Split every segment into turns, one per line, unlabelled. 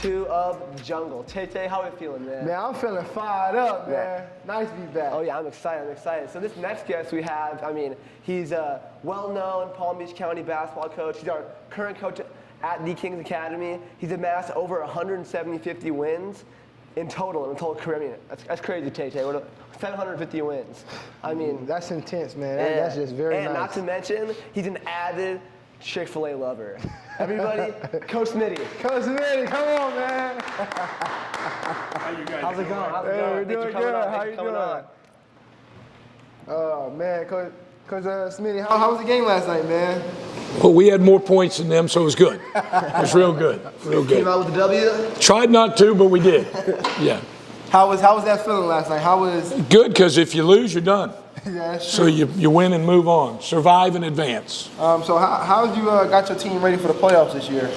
2 of the Jungle. Tay, how are you feeling, man?
Man, I'm feeling fired up, man.
Yeah.
Nice to be back.
Oh yeah, I'm excited. So this next guest we have, he's a well-known Palm Beach County basketball coach. He's our current coach at the Kings Academy. He's amassed over 150 wins in total career. That's crazy, Tay. 750 wins.
That's intense, man. That's just very nice.
And not to mention, he's an avid Chick-fil-A lover. Everybody, Coach Smitty.
Coach Smitty, come on, man.
How you guys? How's it going?
We're doing good. How you doing? Oh man, Coach Smitty, how was the game last night, man?
Well, we had more points than them, so it was good. It was real good.
Came out with the W?
Tried not to, but we did. Yeah.
How was that feeling last night? How was
good? Because if you lose, you're done.
Yeah, that's
so
true.
you win and move on. Survive and advance.
So how have you got your team ready for the playoffs this year?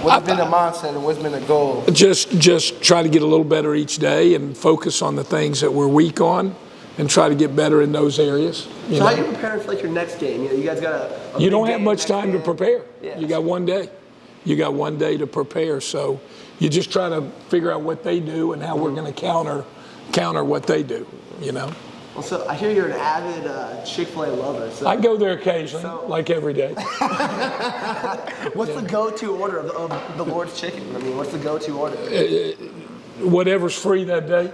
What's been the mindset and what's been the goal?
Just try to get a little better each day and focus on the things that we're weak on and try to get better in those areas.
So how are you preparing for your next game? You guys got a
You don't have much time to prepare.
Yeah.
You got one day. You got one day to prepare. So you just try to figure out what they do and how we're going to counter what they do,
Well, so I hear you're an avid Chick-fil-A lover. So.
I go there occasionally, like every day.
What's the go-to order of the Lord's Chicken? What's the go-to order?
Whatever's free that day.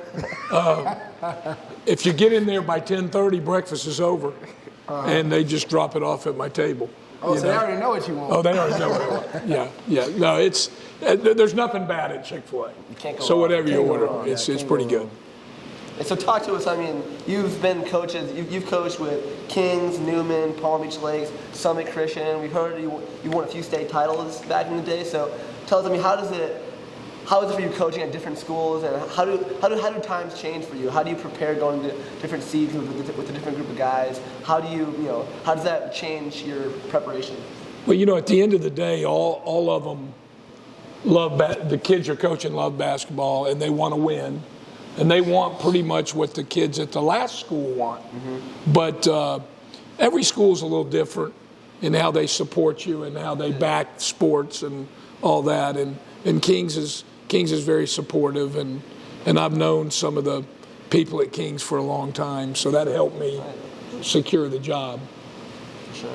If you get in there by 10:30, breakfast is over, and they just drop it off at my table.
Oh, so they already know what you want.
Oh, they already know what I want. Yeah. No, there's nothing bad at Chick-fil-A. So whatever you order, it's pretty good.
And so talk to us. You've been coaches. You've coached with Kings, Newman, Palm Beach Lakes, Summit Christian. We've heard you won a few state titles back in the day. So tell us, how is it for you coaching at different schools, and how do times change for you? How do you prepare going to different seasons with a different group of guys? How does that change your preparation?
Well, at the end of the day, all of them the kids you're coaching love basketball, and they want to win. And they want pretty much what the kids at the last school want. Mm-hmm. But every school's a little different in how they support you and how they back sports and all that. And Kings is very supportive, and I've known some of the people at Kings for a long time, so that helped me secure the job.
Sure.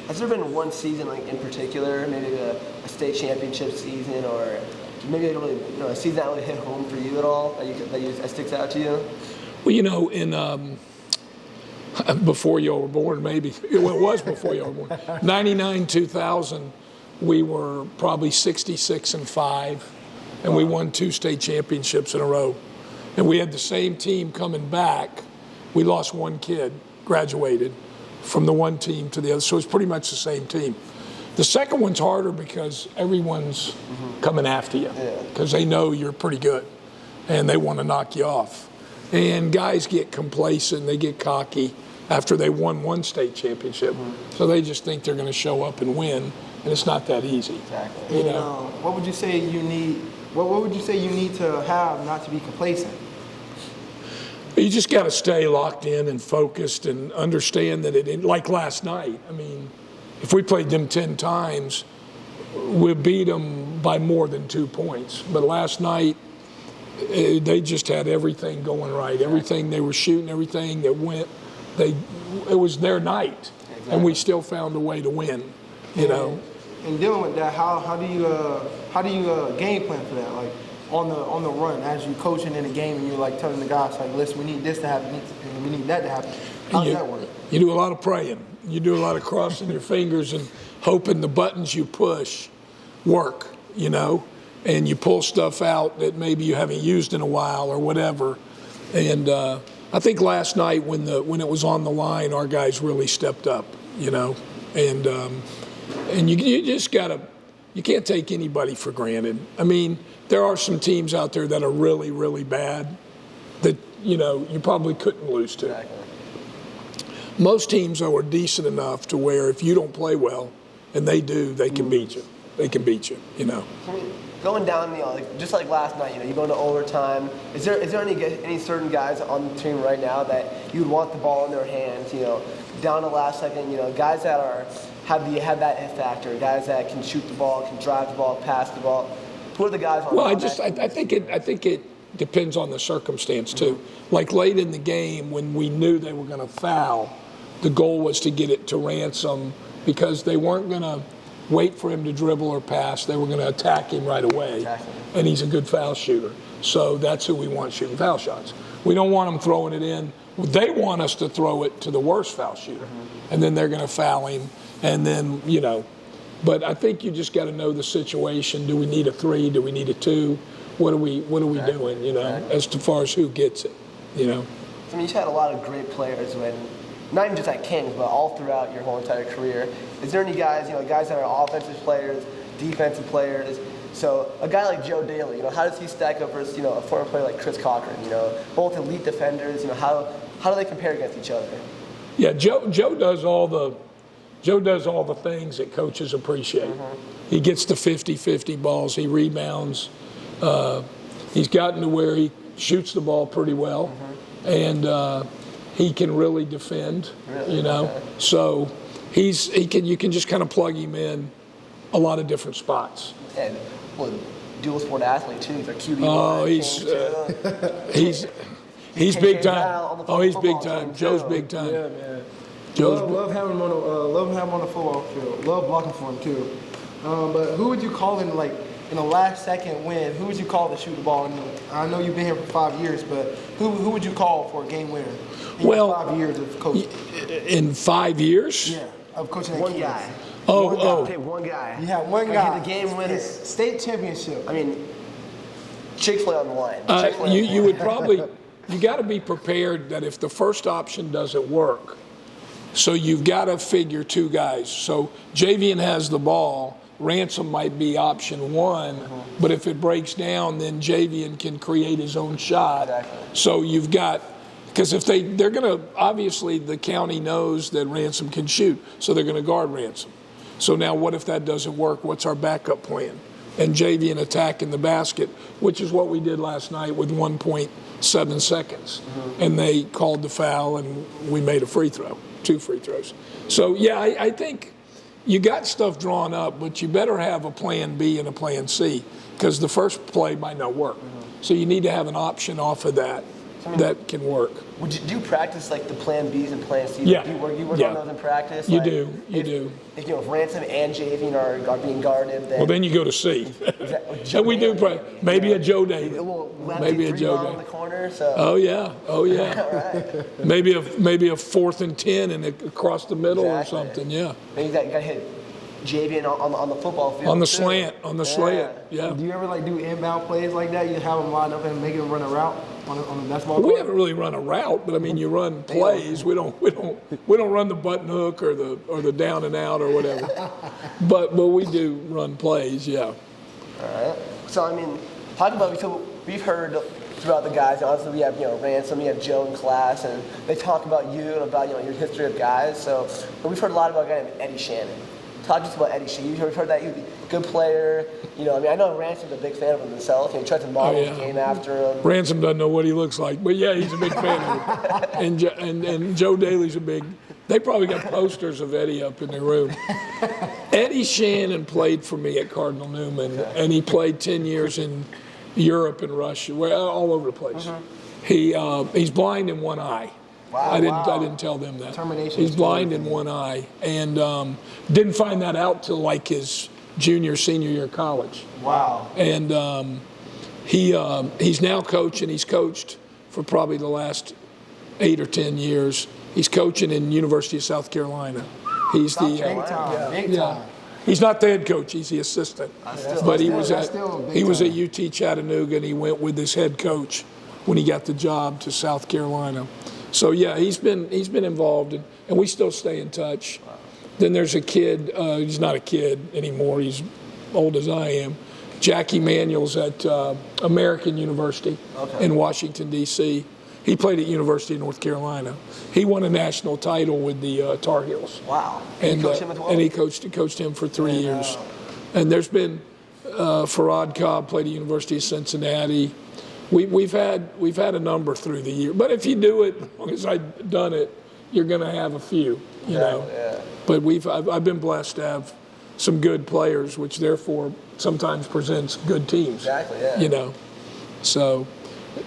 Has there been one season in particular, maybe a state championship season, or maybe a season that really hit home for you at all, that sticks out to you?
Well, in before you were born, maybe. It was before you were born. 99, 2000, we were probably 66-5, and we won 2 state championships in a row. And we had the same team coming back. We lost one kid, graduated from the one team to the other, so it's pretty much the same team. The second one's harder because everyone's coming after you because they know you're pretty good and they want to knock you off. And guys get complacent, they get cocky after they won one state championship. So they just think they're going to show up and win, and it's not that easy.
Exactly. What would you say you need? What would you say you need to have not to be complacent?
You just got to stay locked in and focused and understand that like last night. If we played them 10 times, we beat them by more than 2 points. But last night, they just had everything going right. Everything they were shooting, everything that went, it was their night, and we still found a way to win.
And dealing with that, how do you game plan for that? Like on the run, as you coaching in a game, and you're like telling the guys, like, listen, we need this to happen, and we need that to happen. How does that work?
You do a lot of praying. You do a lot of crossing your fingers and hoping the buttons you push work, and you pull stuff out that maybe you haven't used in a while or whatever. And I think last night when it was on the line, our guys really stepped up, and you just you can't take anybody for granted. There are some teams out there that are really, really bad that, you probably couldn't lose to.
Exactly.
Most teams are decent enough to where if you don't play well, and they do, they can beat you. They can beat you,
Going down, just like last night, you go into overtime. Is there any certain guys on the team right now that you would want the ball in their hands, down to last second, guys that have that F factor, guys that can shoot the ball, can drive the ball, pass the ball, Who are the guys on?
Well,
on that team?
I think it depends on the circumstance too. Like late in the game when we knew they were going to foul, the goal was to get it to Ransom because they weren't going to wait for him to dribble or pass. They were going to attack him right away.
Exactly.
And he's a good foul shooter. So that's who we want shooting foul shots. We don't want them throwing it in. They want us to throw it to the worst foul shooter. And then they're going to foul him. And then, but I think you just got to know the situation. Do we need a 3? Do we need a 2? What are we doing, as far as who gets it,
I mean, you've had a lot of great players not even just at Kings, but all throughout your whole entire career. Is there any guys, guys that are offensive players, defensive players? So a guy like Joe Daly, how does he stack up versus, a former player like Chris Cochran? Both elite defenders. How do they compare against each other?
Yeah, Joe does all the things that coaches appreciate. He gets the 50-50 balls. He rebounds. He's gotten to where he shoots the ball pretty well, and he can really defend.
Okay.
So you can just kind of plug him in a lot of different spots.
And dual sport athlete too. He's a QB.
Oh, he's big time. Oh, he's big time. Joe's big time.
Yeah, man.
Joe's
love having him on the football field. Love blocking for him too. But who would you call in in a last second win? Who would you call to shoot the ball? I know you've been here for 5 years, but who would you call for a game winner? In your 5 years of coaching.
In 5 years?
Yeah, of coaching at
One
Kings.
guy.
One
One guy.
You had one
Like,
guy.
hit the game winner.
State championship.
I mean, Chick-fil-A on the line.
You would probably, you got to be prepared that if the first option doesn't work, so you've got to figure 2 guys. So Javian has the ball. Ransom might be option 1, but if it breaks down, then Javian can create his own shot.
Exactly.
So you've got, because if they're going to, obviously the county knows that Ransom can shoot, so they're going to guard Ransom. So now what if that doesn't work? What's our backup plan? And Javian attacking the basket, which is what we did last night with 1.7 seconds. And they called the foul, and we made a free throw, 2 free throws. So, yeah, I think you got stuff drawn up, but you better have a plan B and a plan C because the first play might not work. So you need to have an option off of that that can work.
Do you practice like the plan Bs and plan Cs?
Yeah.
You work
Yeah.
on those in practice?
You
Like,
do.
If if Ransom and Javian are being guarded, then
Well, then you go to C.
Joe
And we do
Daly,
maybe a Joe
a
Daly.
little lefty
Maybe a
3
Joe
on
Daly.
the corner. So
Oh yeah.
all right.
Maybe a 4th and 10 and across the middle
Exactly.
or something. Yeah.
Then you got to hit Javian on the football field.
On the
too.
slant. On the slant. Yeah.
Do you ever do inbound plays like that? You have them lined up and make them run a route on the basketball
We
court?
haven't really run a route, but I mean, you run plays. We don't run the button hook or the down and out or whatever. but we do run plays. Yeah.
All right. So I mean, talk about we've heard throughout the guys. Honestly, we have Ransom, we have Joe in class, and they talk about you and about your history of guys. So but we've heard a lot about a guy named Eddie Shannon. Talk to us about Eddie Shannon. You've heard that he was a good player. I know Ransom's a big fan of him himself. He tries to model his game after him.
Ransom doesn't know what he looks like, but yeah, he's a big fan of him. And Joe Daly's a big. They probably got posters of Eddie up in their room. Eddie Shannon played for me at Cardinal Newman, and he played 10 years in Europe and Russia, all over the place. He's blind in one eye.
Wow,
I didn't tell them that.
Termination
He's blind in one eye, and didn't find that out till like his senior year of college.
Wow.
And he's now coaching. He's coached for probably the last 8 or 10 years. He's coaching in University of South Carolina. He's
Big time. Big time.
He's not the head coach. He's the assistant. But he was
that's
at
still big
UT Chattanooga, and he went with his head coach when he got the job to South Carolina. So yeah, he's been involved, and we still stay in touch. Then there's a kid. He's not a kid anymore. He's old as I am. Jackie Manuel's at American University in Washington D.C. He played at University of North Carolina. He won a national title with the Tar Heels.
Wow.
And,
You coached him as well?
and he coached him for 3 years. And there's been Farad Cobb played at University of Cincinnati. We've had a number through the year. But if you do it, as long as I've done it, you're going to have a few, you know.
Yeah.
But I've been blessed to have some good players, which therefore sometimes presents good teams.
Exactly, yeah.
You know, so,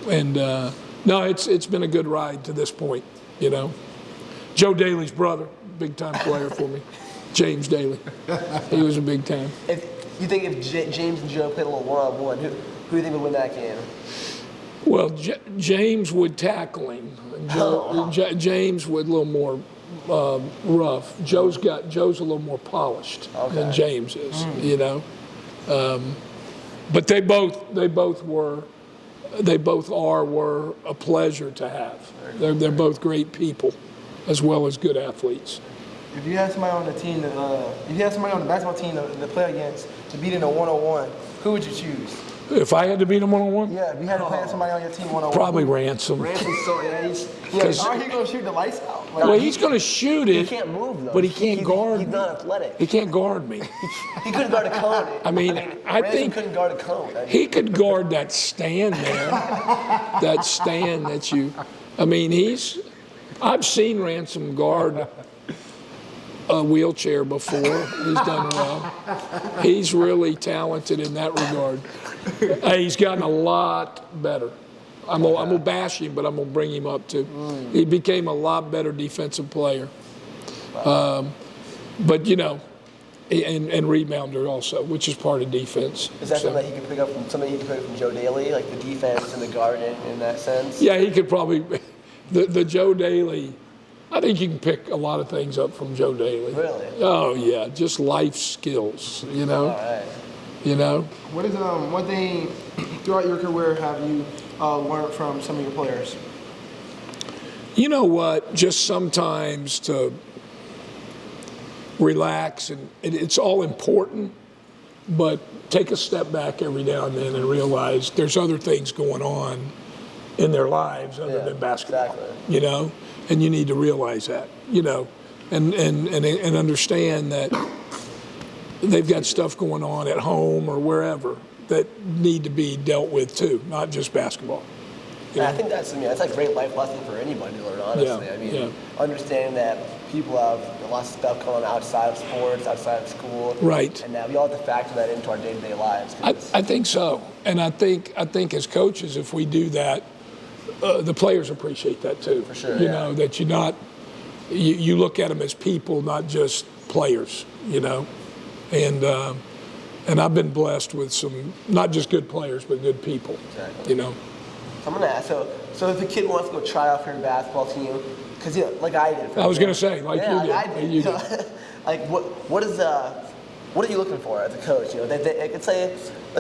and no, it's been a good ride to this point, you know. Joe Daly's brother, big time player for me, James Daly. He was a big time.
If you think if James and Joe played a little one-on-one, who do you think would win that game?
Well, James would tackle him. James would a little more rough. Joe's a little more polished than James is, you know. But they both were a pleasure to have. They're both great people, as well as good athletes.
If you had somebody on the team, if you had somebody on the basketball team to play against to beat in a one-on-one, who would you choose?
If I had to beat him one-on-one?
Yeah, if you had to play somebody on your team one-on-one.
Probably Ransom.
Ransom's so, yeah,
Aren't he going to shoot the lights out? Like,
Well, he's going to shoot it.
he can't move, though.
But he can't guard
He's
me.
not athletic.
He can't guard me.
He couldn't guard a cone.
I mean, I
Ransom
think
couldn't guard a cone.
he could guard that stand there. That stand that you, I mean, I've seen Ransom guard a wheelchair before. He's done well. He's really talented in that regard. He's gotten a lot better. I'm gonna bash him, but I'm gonna bring him up too. He became a lot better defensive player. But you know, and rebounder also, which is part of defense.
Is that something that he could pick up from Joe Daly, like the defense and the guarding in that sense?
Yeah, he could probably. The Joe Daly, I think you can pick a lot of things up from Joe Daly.
Really?
Oh yeah, just life skills. You know.
All right.
You know.
what is one thing throughout your career have you learned from some of your players?
You know what? Just sometimes to relax, and it's all important, but take a step back every now and then and realize there's other things going on in their lives other than basketball.
Exactly.
You know, and you need to realize that. You know, and understand that they've got stuff going on at home or wherever that need to be dealt with too, not just basketball.
And I think that's a great life lesson for anybody to learn, honestly.
Yeah,
I mean,
yeah.
Understanding that people have lots of stuff going on outside of sports, outside of school.
Right.
And that we all have to factor that into our day-to-day lives.
I think so, and I think as coaches, if we do that, the players appreciate that too.
For sure,
You
yeah.
know that you look at them as people, not just players. You know, and I've been blessed with some not just good players, but good people.
Exactly.
You know.
I'm going to ask, so if a kid wants to go try out for your basketball team, because, you know, like I did.
I was going to say, like
yeah,
you did.
I did.
You did.
Like, what are you looking for as a coach? You know, let's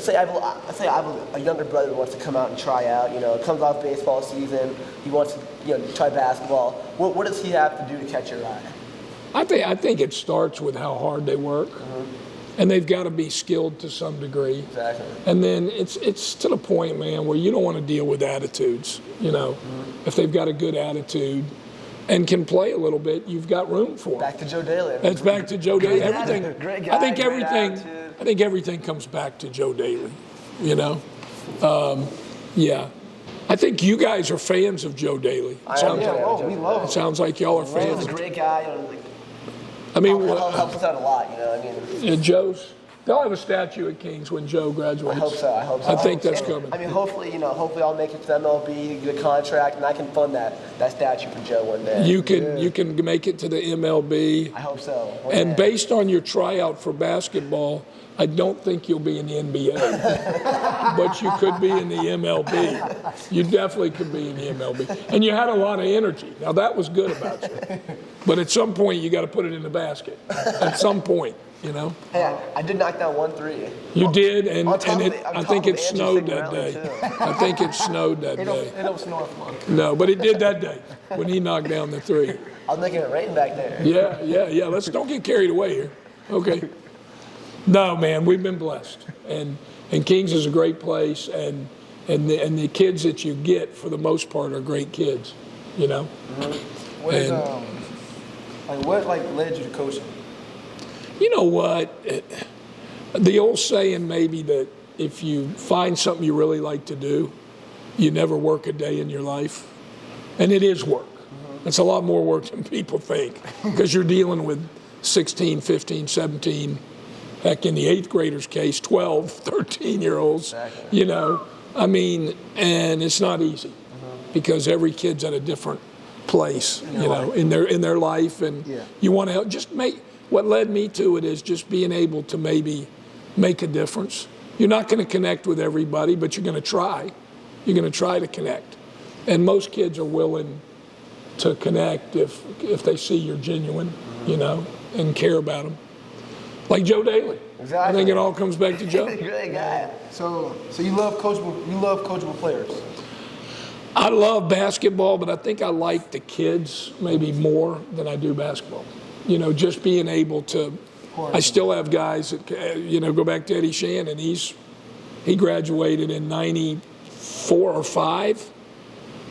say I have a younger brother who wants to come out and try out. You know, comes off baseball season, he wants to try basketball. What does he have to do to catch your eye?
I think it starts with how hard they work, and they've got to be skilled to some degree.
Exactly.
And then it's to the point, man, where you don't want to deal with attitudes. You know, if they've got a good attitude and can play a little bit, you've got room for them.
Back to Joe Daly.
That's back to Joe Daly.
Great
Everything.
attitude, great guy,
I think
great
everything.
attitude.
I think everything comes back to Joe Daly. You know. Yeah. I think you guys are fans of Joe Daly.
We love him.
It sounds like y'all are
He's
fans.
a great guy.
I mean,
Helps us out a lot. You know, I mean.
Joe's. They'll have a statue at Kings when Joe graduates.
I hope so.
I think that's coming.
I mean, hopefully I'll make it to MLB, get a contract, and I can fund that statue for Joe one day.
You can make it to the MLB.
I hope so. One
And
day.
based on your tryout for basketball, I don't think you'll be in the NBA, but you could be in the MLB. You definitely could be in the MLB. And you had a lot of energy. Now that was good about you. But at some point, you got to put it in the basket. At some point, you know.
Hey, I did knock down 1-3.
You did, and
On top of
I think it
Andrew
snowed that
Signorelli,
day.
too.
I think it snowed that
It
day.
don't snow as much.
No, but it did that day when he knocked down the three.
I was making it rain back there.
Yeah. Don't get carried away here. Okay. No, man, we've been blessed, and Kings is a great place, and the kids that you get for the most part are great kids, you know.
What is what led you to coaching?
You know what? The old saying maybe that if you find something you really like to do, you never work a day in your life, and it is work. It's a lot more work than people think because you're dealing with 16, 15, 17 Heck, in the 8th graders' case, 12, 13-year-olds,
Exactly.
you know. I mean, and it's not easy because every kid's at a different place, you know, in their life, and you want to help. Just make what led me to it is just being able to maybe make a difference. You're not going to connect with everybody, but you're going to try. You're going to try to connect, and most kids are willing to connect if they see you're genuine, you know, and care about them. Like Joe Daly.
Exactly.
I think it all comes back to Joe.
Great guy.
So you love coachable players.
I love basketball, but I think I like the kids maybe more than I do basketball. You know, just being able to. I still have guys that, you know, go back to Eddie Shannon. He graduated in '94 or '5,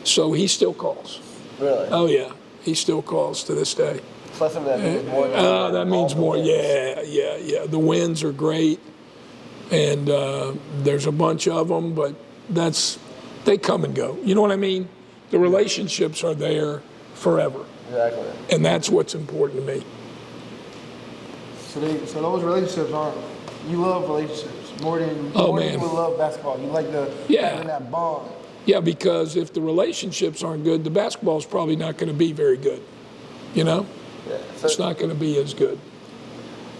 so he still calls.
Really?
Oh yeah, he still calls to this day.
Plus some of that means more.
That means more. Yeah. The wins are great, and there's a bunch of them, but they come and go. You know what I mean? The relationships are there forever,
Exactly.
and that's what's important to me.
So those relationships aren't. You love relationships more than you would love basketball. You like having that bond.
Yeah, because if the relationships aren't good, the basketball's probably not going to be very good. You know, it's not going to be as good.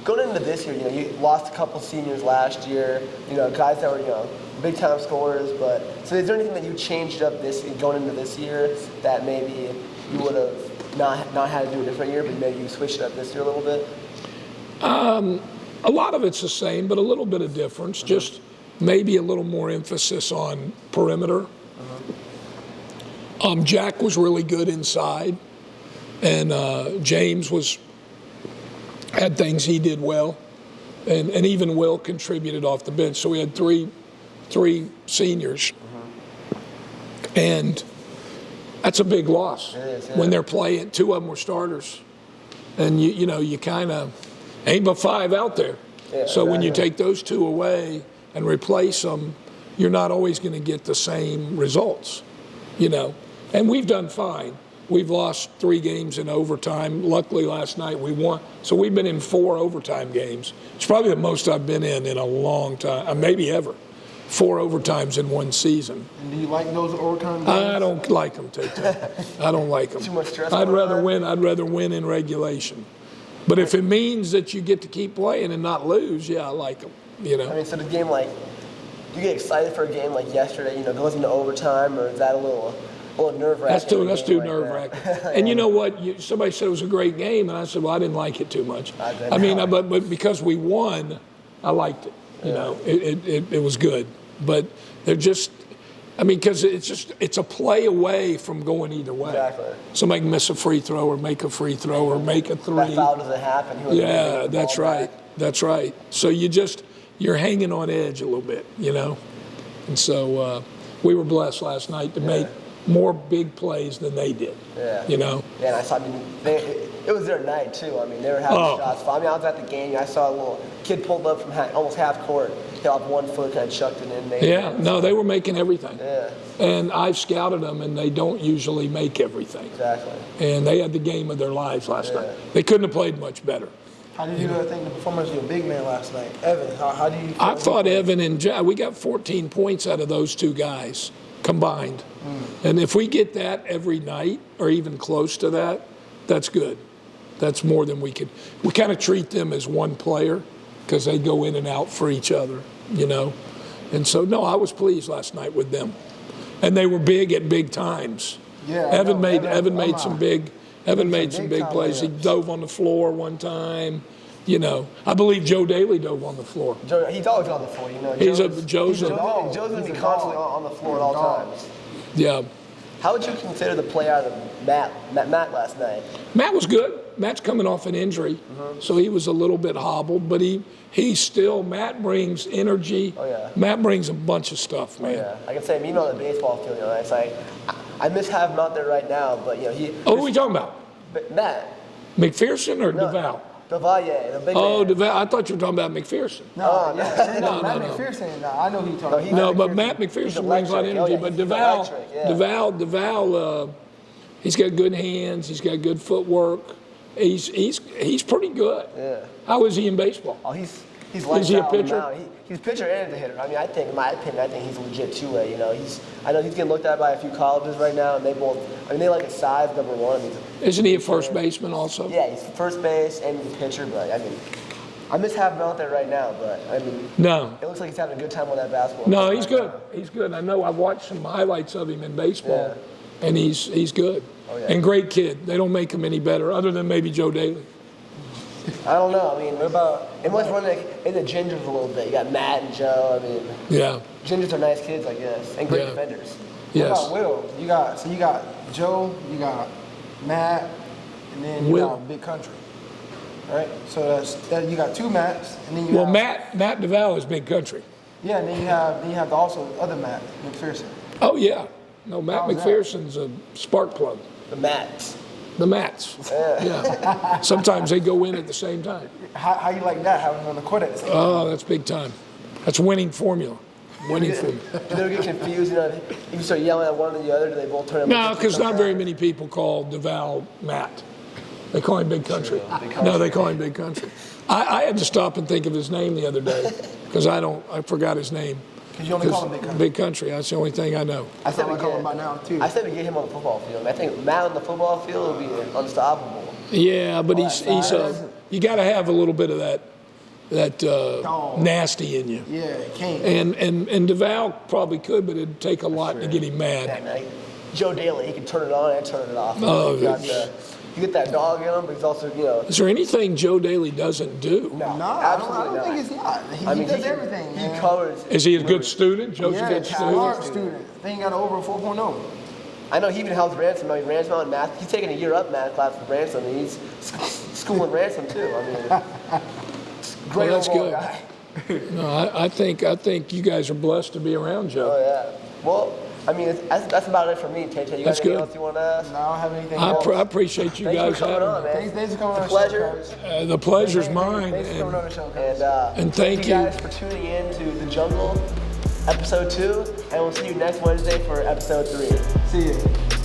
Going into this year, you know, you lost a couple seniors last year. You know, guys that were, you know, big time scorers. But so, is there anything that you changed up going into this year that maybe you would have not had to do a different year, but maybe you switched it up this year a little bit?
A lot of it's the same, but a little bit of difference. Just maybe a little more emphasis on perimeter. Jack was really good inside, and James had things he did well, and even Will contributed off the bench. So we had three seniors, and that's a big loss.
It is,
when they're playing. 2 of them were starters, and you kind of ain't but 5 out there.
Yeah,
so when you
exactly.
take those 2 away and replace them, you're not always going to get the same results, you know. And we've done fine. We've lost 3 games in overtime. Luckily, last night we won. So we've been in 4 overtime games. It's probably the most I've been in a long time, maybe ever. 4 overtimes in one season.
And do you like those overtime games?
I don't like them, Tate. I don't like them.
Too much stress
I'd
going
rather
on?
win. I'd rather win in regulation. But if it means that you get to keep playing and not lose, yeah, I like them. You know.
I mean, so the game, like, do you get excited for a game like yesterday? You know, goes into overtime, or is that a little nerve-wracking?
That's too nerve-wracking. And you know what? Somebody said it was a great game, and I said, well, I didn't like it too much. I mean, but because we won, I liked it. You know, it was good. But they're just, I mean, because it's a play away from going either way.
Exactly.
Somebody can miss a free throw or make a free throw or make a 3.
That foul doesn't happen.
Yeah, that's right. That's right. So you're hanging on edge a little bit, you know. And so we were blessed last night to make more big plays than they did.
Yeah.
You know.
Yeah, and I saw. I mean, it was their night too. I mean, they were having shots. I mean, I was at the game. I saw a little kid pulled up from almost half court, hit off 1 foot, kind of chucked it in.
They were making everything.
Yeah.
And I've scouted them, and they don't usually make everything.
Exactly.
And they had the game of their lives last night. They couldn't have played much better.
How did you think the performance of your big man last night, Evan? How do you?
I thought Evan and Jack, we got 14 points out of those 2 guys combined. And if we get that every night or even close to that, that's good. That's more than we could. We kind of treat them as one player because they go in and out for each other, you know. And so, no, I was pleased last night with them. And they were big at big times.
Yeah,
Evan made some big plays. He
layups.
dove on the floor one time. You know, I believe Joe Daly dove on the floor.
He's always on the floor. You know,
Joe's
Joe's going to be constantly on the floor at all times.
Yeah.
How would you consider the play out of Matt last night?
Matt was good. Matt's coming off an injury, so he was a little bit hobbled, but Matt brings energy.
Oh, yeah.
Matt brings a bunch of stuff, man.
Yeah, I can say, even on the baseball field, you know, it's like, I miss having him out there right now, but, you know,
Who are we talking about?
Matt.
McPherson or DeVal?
DeVal, yeah, the big
Oh,
man.
DeVal. I thought you were talking about McPherson.
No.
No.
Matt McPherson. I know who you're talking about.
No, but Matt McPherson brings a lot of energy. But DeVal, he's got good hands. He's got good footwork. He's pretty good.
Yeah.
How is he in baseball?
Oh, he's he's lights
he a
out on the
pitcher?
mound. He's a pitcher and a hitter. I mean, I think, in my opinion, I think he's a legit two-way. You know, I know he's getting looked at by a few colleges right now, and they both. I mean, they like his size, number one. I mean,
Isn't he a first baseman also?
yeah, he's first base and he's a pitcher, but I mean, I miss having him out there right now. But I mean,
No.
it looks like he's having a good time on that basketball.
No,
court
he's
right
good.
now.
He's good. I know I've watched some highlights of him in baseball,
Yeah.
and he's good.
Oh, yeah.
And great kid. They don't make him any better, other than maybe Joe Daly.
I don't know. I mean, it must run in the gingers a little bit. You got Matt and Joe. I mean,
Yeah.
gingers are nice kids, I guess, and great
Yeah.
defenders.
What
Yes.
about Will? You got Joe, you got Matt, and then you
Will.
got Big Country. Right? So that you got two Matts, and then you
Well,
have,
Matt Duval is big country.
Yeah, and then you have also the other Matt, McPherson.
Oh yeah. No, Matt
How's that?
McPherson's a spark plug.
The Mats.
The Mats. Yeah. Sometimes they go in at the same time.
How you like that, having them on the court at the same time?
Oh, that's big time. That's winning formula. Winning formula.
Do they get confused? You know, if you start yelling at one or the other, do they both turn?
No, because not very many people call Duval Matt. They call him Big Country. No, they call him Big Country. I had to stop and think of his name the other day because I forgot his name.
Because you only call him Big Country.
Big Country, that's the only thing I know.
I said
I
we
call
get
him by now, too.
I said we get him on the football field. I think Matt on the football field would be unstoppable.
Yeah, but he's you got to have a little bit of that
Dog.
nasty in you.
Yeah, it can't.
And Duval probably could, but it'd take a lot to get him mad.
And Joe Daly, he can turn it on and turn it off.
Oh,
You get that dog in him, but he's also, you know.
Is there anything Joe Daly doesn't do?
No,
absolutely
I don't think it's not. He does
can-
everything,
He
man.
covers.
Is he a good student? Joe's
Yeah,
a good
smart
student.
student. They ain't got over 4.0.
I know he even helps Ransom. I mean, Ransom out in math. He's taking a year up math class with Ransom, and he's schooling Ransom too. I mean, great
Well, that's
overall
good.
guy.
No, I think you guys are blessed to be around
Oh
Joe.
yeah. Well, I mean, that's about it for me, Tay. You got
That's
anything
good.
else you want to ask?
No, I don't have anything
I
else.
appreciate you
Thanks
guys
for coming on,
having me.
man.
Thanks for coming on the
Pleasure.
show, Coach.
The pleasure's mine.
Thanks for coming on the show, Coach.
And
thank
you
you.
guys for tuning in to The Jungle, episode 2, and we'll see you next Wednesday for episode 3.
See ya.